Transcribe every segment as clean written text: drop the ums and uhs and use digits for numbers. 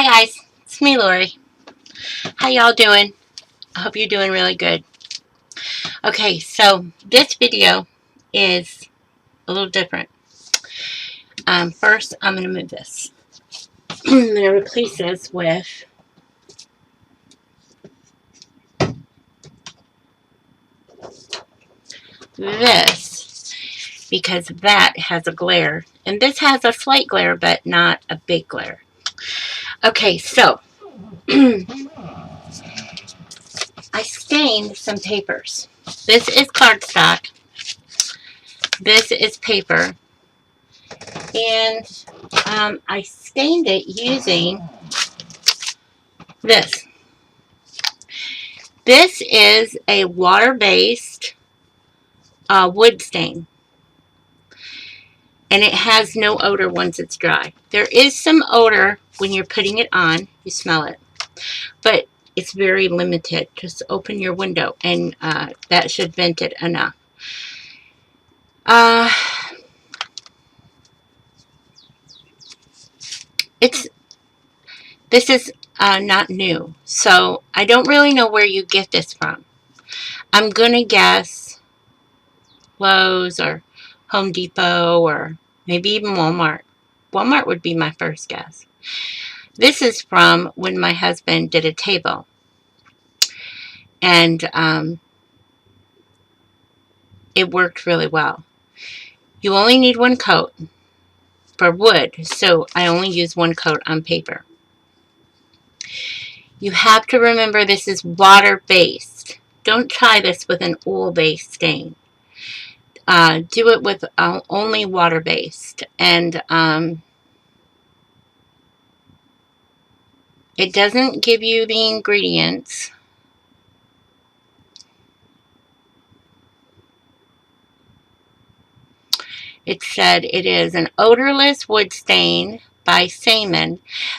Hi guys, it's me Lori. How y'all doing? I hope you're doing really good. Okay, so this video is a little different. First, I'm going to move this. I'm going to replace this with this because that has a glare. And this has a slight glare, but not a big glare. Okay, so I stained some papers. This is cardstock. This is paper. And I stained it using this. This is a water-based wood stain. And it has no odor once it's dry. There is some odor when you're putting it on. You smell it. But it's very limited. Just open your window and that should vent it enough. This is not new. So I don't really know where you get this from. I'm going to guess Lowe's or Home Depot or maybe even Walmart. Walmart would be my first guess. This is from when my husband did a table. And it worked really well. You only need one coat for wood, so I only use one coat on paper. You have to remember this is water-based. Don't try this with an oil-based stain. Do it with only water-based. And it doesn't give you the ingredients. It said it is an odorless wood stain by Saman,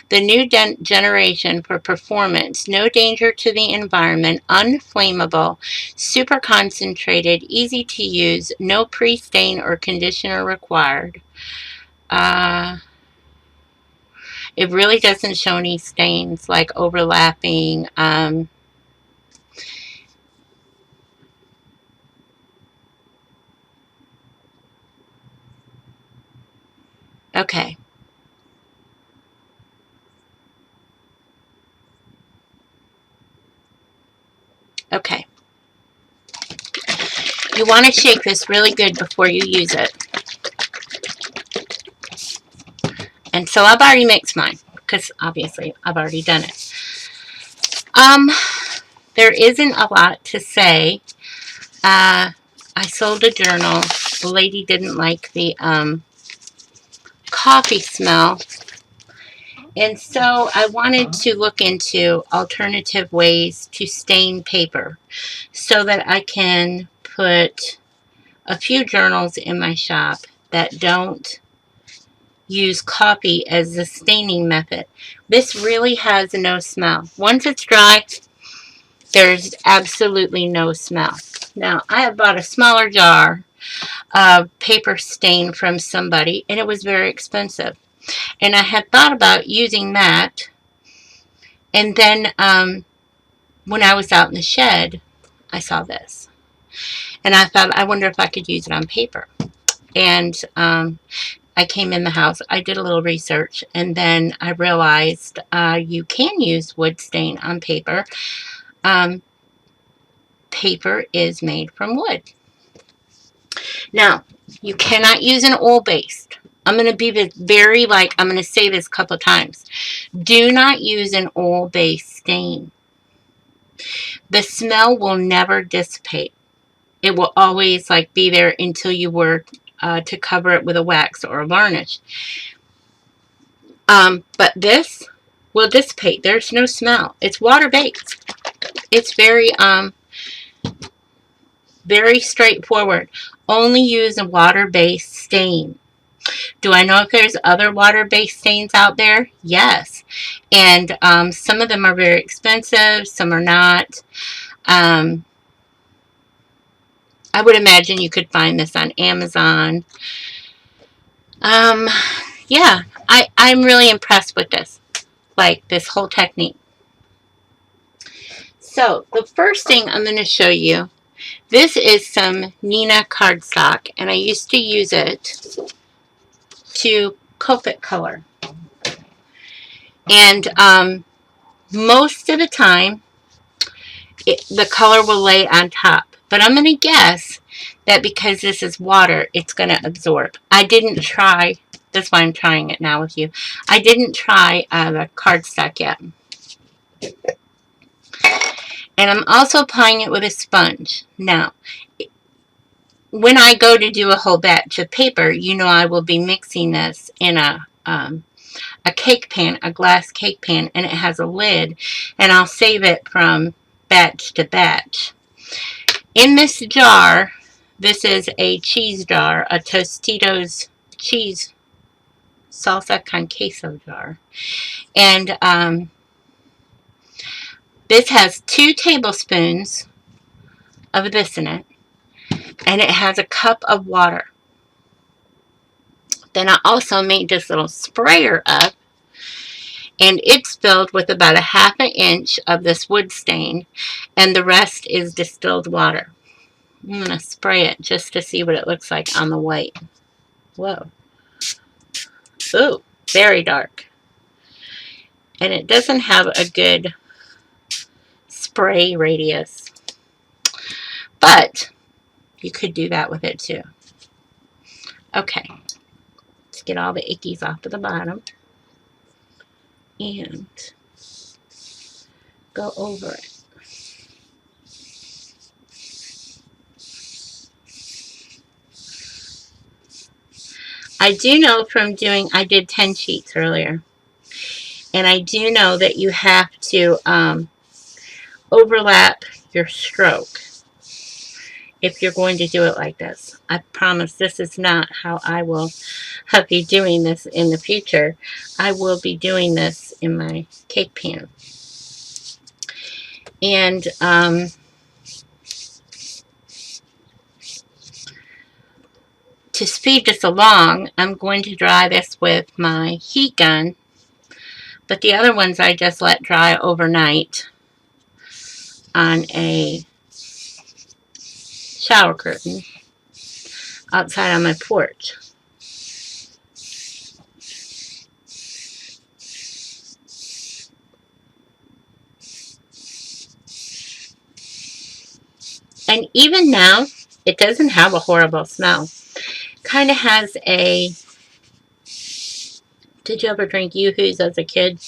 the new generation for performance, no danger to the environment, unflammable, super concentrated, easy to use, no pre-stain or conditioner required. It really doesn't show any stains like overlapping. Okay. Okay. You want to shake this really good before you use it. And so I've already mixed mine because obviously I've already done it. There isn't a lot to say. I sold a journal. The lady didn't like the coffee smell. And so I wanted to look into alternative ways to stain paper so that I can put a few journals in my shop that don't use coffee as the staining method. This really has no smell. Once it's dry, there's absolutely no smell. Now, I have bought a smaller jar of paper stain from somebody, and it was very expensive. And I had thought about using that, and then when I was out in the shed, I saw this. And I thought, I wonder if I could use it on paper. And I came in the house, I did a little research, and then I realized you can use wood stain on paper. Paper is made from wood. Now, you cannot use an oil-based. I'm going to be very, I'm going to say this a couple of times. Do not use an oil-based stain. The smell will never dissipate. It will always, be there until you were to cover it with a wax or a varnish. But this will dissipate. There's no smell. It's water-based. It's very straightforward. Only use a water-based stain. Do I know if there's other water-based stains out there? Yes. And some of them are very expensive. Some are not. I would imagine you could find this on Amazon. Yeah, I'm really impressed with this. like this whole technique. So the first thing I'm going to show you, this is some Neenah cardstock, and I used to use it to Copic color. And most of the time, the color will lay on top. But I'm going to guess that because this is water, it's going to absorb. I didn't try, that's why I'm trying it now with you. I didn't try the cardstock yet. And I'm also applying it with a sponge. Now, when I go to do a whole batch of paper, you know I will be mixing this in a cake pan, a glass cake pan, and it has a lid, and I'll save it from batch to batch. In this jar, this is a cheese jar, a Tostitos cheese salsa con queso jar, and this has 2 tablespoons of this in it, and it has a cup of water. Then I also made this little sprayer up, and it's filled with about a ½ inch of this wood stain, and the rest is distilled water. I'm going to spray it just to see what it looks like on the white. Whoa. Ooh, very dark. And it doesn't have a good spray radius. But you could do that with it too. Okay. Let's get all the ickies off of the bottom. And go over it. I do know from doing, I did 10 sheets earlier, and I do know that you have to overlap your stroke if you're going to do it like this. I promise this is not how I will be doing this in the future. I will be doing this in my cake pan. And to speed this along, I'm going to dry this with my heat gun, but the other ones I just let dry overnight on a shower curtain outside on my porch. And even now, it doesn't have a horrible smell. Kind of has a, did you ever drink Yoo-Hoos as a kid?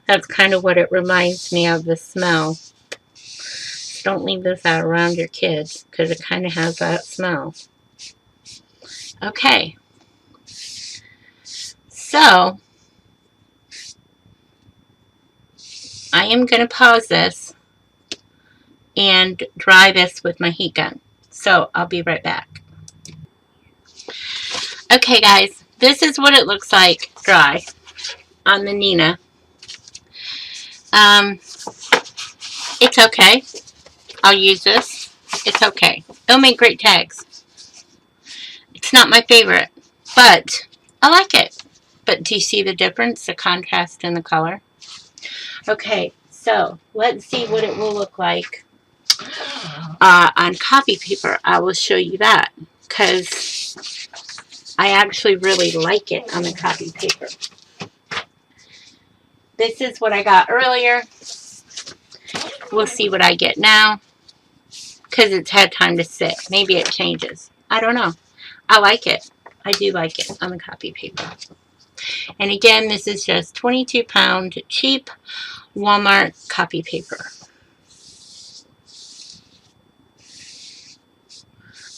That's kind of what it reminds me of, the smell. Don't leave this out around your kids because it kind of has that smell. Okay. So, I am going to pause this and dry this with my heat gun. So, I'll be right back. Okay, guys. This is what it looks like dry on the Neenah. It's okay. I'll use this. It's okay. It'll make great tags. It's not my favorite, but I like it. But do you see the difference, the contrast in the color? Okay, so let's see what it will look like on copy paper. I will show you that because I actually really like it on the copy paper. This is what I got earlier. We'll see what I get now because it's had time to sit. Maybe it changes. I don't know. I like it. I do like it on the copy paper. And again, this is just 22-pound cheap Walmart copy paper.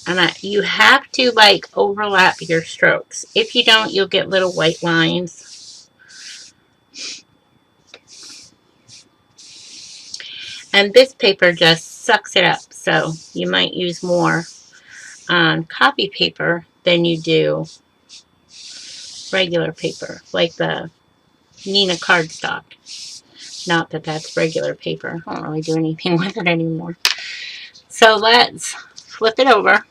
And you have to like overlap your strokes. If you don't, you'll get little white lines. And this paper just sucks it up. So you might use more on copy paper than you do regular paper, like the Neenah cardstock. Not that that's regular paper. I don't really do anything with it anymore. So let's flip it over.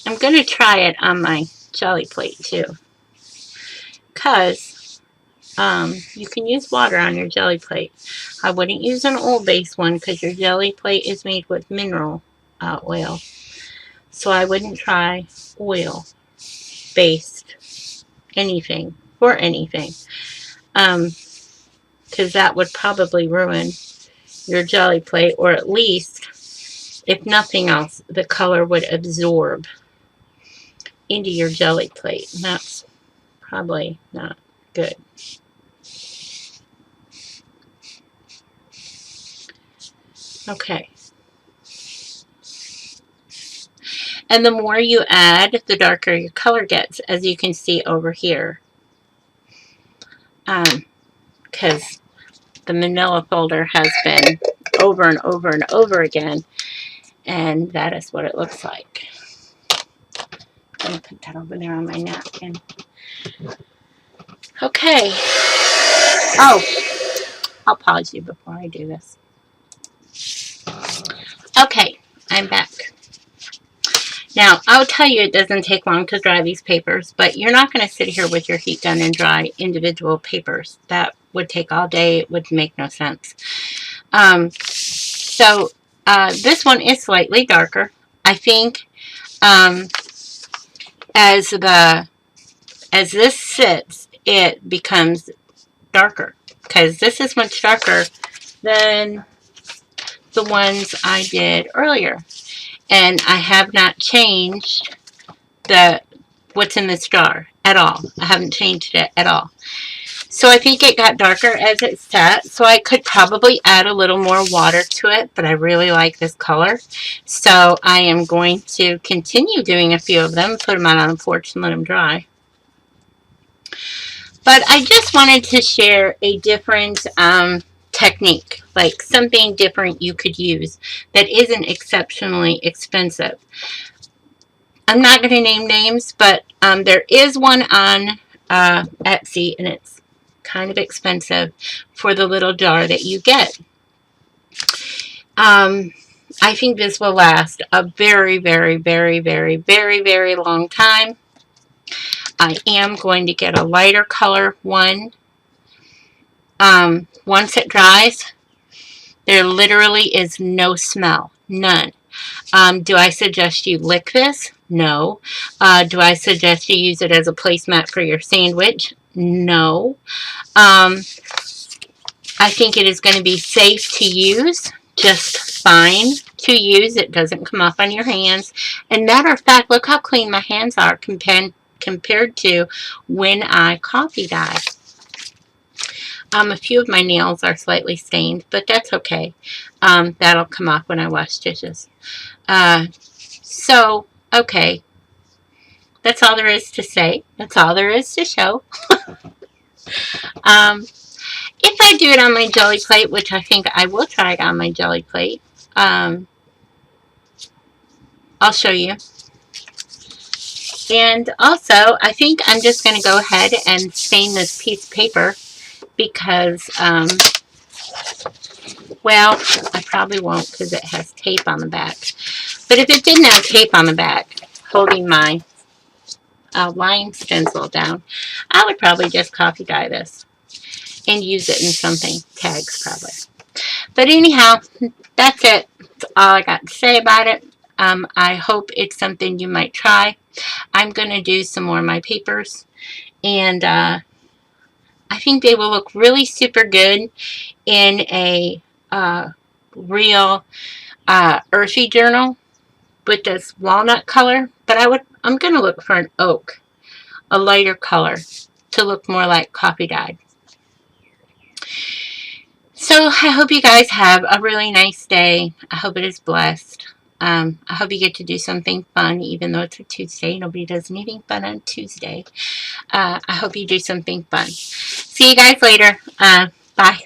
I'm going to try it on my jelly plate too, because you can use water on your jelly plate. I wouldn't use an oil-based one because your jelly plate is made with mineral oil. So I wouldn't try oil-based anything or anything, because that would probably ruin your jelly plate, or at least, if nothing else, the color would absorb into your jelly plate, and that's probably not good. Okay. And the more you add, the darker your color gets, as you can see over here. Because the manila folder has been over and over and over again, and that is what it looks like. I'm going to put that over there on my napkin. Okay. Oh, I'll pause you before I do this. Okay, I'm back. Now, I'll tell you it doesn't take long to dry these papers, but you're not going to sit here with your heat gun and dry individual papers. That would take all day. It would make no sense. This one is slightly darker. I think as this sits, it becomes darker, because this is much darker than the ones I did earlier. And I have not changed what's in this jar at all. I haven't changed it at all. So I think it got darker as it sat. So I could probably add a little more water to it, but I really like this color. So I am going to continue doing a few of them, put them out on the porch and let them dry. But I just wanted to share a different technique, like something different you could use that isn't exceptionally expensive. I'm not going to name names, but there is one on Etsy, and it's kind of expensive for the little jar that you get. I think this will last a very, very, very, very, very, very long time. I am going to get a lighter color one. Once it dries, there literally is no smell. None. Do I suggest you lick this? No. Do I suggest you use it as a placemat for your sandwich? No. I think it is going to be safe to use. Just fine to use. It doesn't come off on your hands. And matter of fact, look how clean my hands are compared to when I coffee dye. A few of my nails are slightly stained, but that's okay. That'll come off when I wash dishes. Okay. That's all there is to say. That's all there is to show. If I do it on my jelly plate, which I think I will try it on my jelly plate, I'll show you. And also, I think I'm just going to go ahead and stain this piece of paper because, well, I probably won't because it has tape on the back. But if it didn't have tape on the back holding my line stencil down, I would probably just coffee dye this and use it in something, tags probably. But anyhow, that's it. That's all I got to say about it. I hope it's something you might try. I'm going to do some more of my papers, and I think they will look really super good in a real earthy journal with this walnut color. But I'm going to look for an oak, a lighter color, to look more like coffee dyed. So I hope you guys have a really nice day. I hope it is blessed. I hope you get to do something fun, even though it's a Tuesday. Nobody does anything fun on Tuesday. I hope you do something fun. See you guys later. Bye.